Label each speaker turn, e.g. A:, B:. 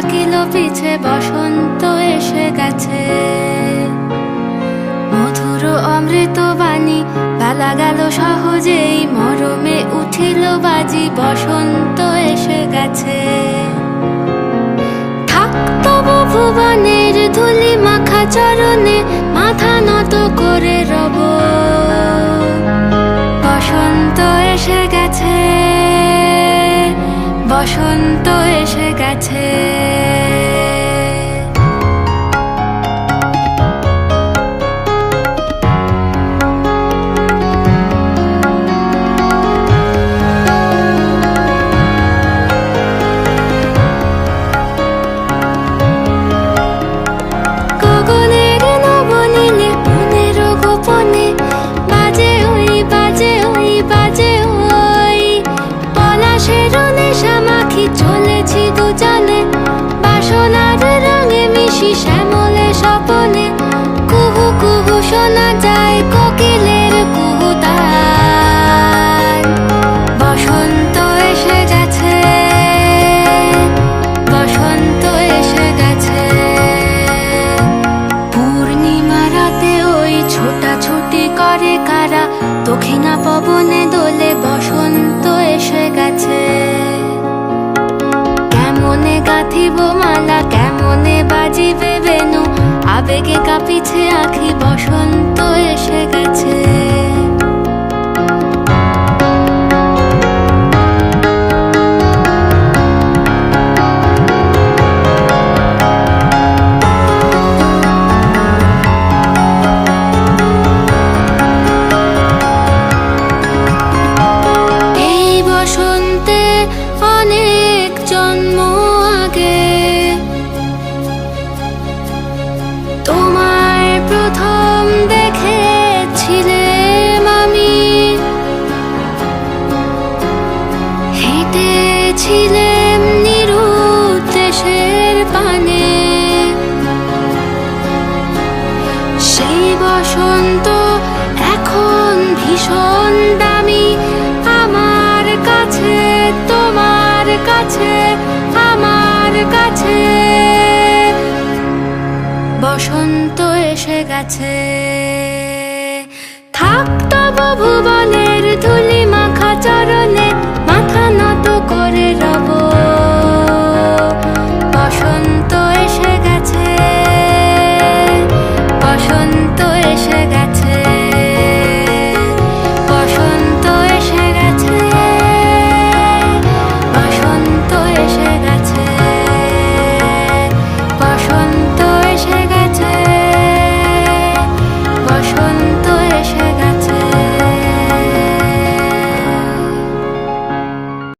A: থাকিল পিছে, বসন্ত এসে গেছে। মধুর অমৃত বাণী বেলা গেল সহজেই, মরমে উঠিল বাজি, বসন্ত এসে গেছে। থাক তবু ভুবনের ধুলি মাখা চরণে, মাথা নত করে রব। বসন্ত এসে গেছে, বসন্ত এসে গেছে। গগনের নবনীলে মনের গোপনে, বাজে ওই বাজে ওই বাজে ওই। পলাশের নেশা মাখি চলেছি দুজনে, বাসনার রঙে মিশি শ্যামলে স্বপনে। কুহু কুহু শোনা যায় কোকিলের কুহুতান। বসন্ত এসে গেছে, বসন্ত এসে গেছে। পূর্ণিমা রাতে ওই ছোটাছুটি করে কারা, দক্ষিণা পবনে দোলে, বসন্ত এসে গেছে। কেমনে গাঁথিব মালা, কেমনে বাজিবে বেনু, আবেগে কাঁপিছে আখি, বসন্ত এসে গেছে। এই বসন্তে অনেক জন্ম আগে, তোমায় প্রথম দেখেছিলাম আমি। হেঁটেছিলাম নিরুদ্দেশের পানে, সেই বসন্ত এখন ভীষণ দামি আমার কাছে, তোমার কাছে, আমার কাছে। বসন্ত এসে গেছে। থাক তবু ভুবনের ধুলি মাখা চরণে, মাথা নত করে রব। বসন্ত এসে গেছে, বসন্ত এসে গেছে, বসন্ত এসে গেছে, বসন্ত এসে গেছে, বসন্ত এসে গেছে, বসন্ত।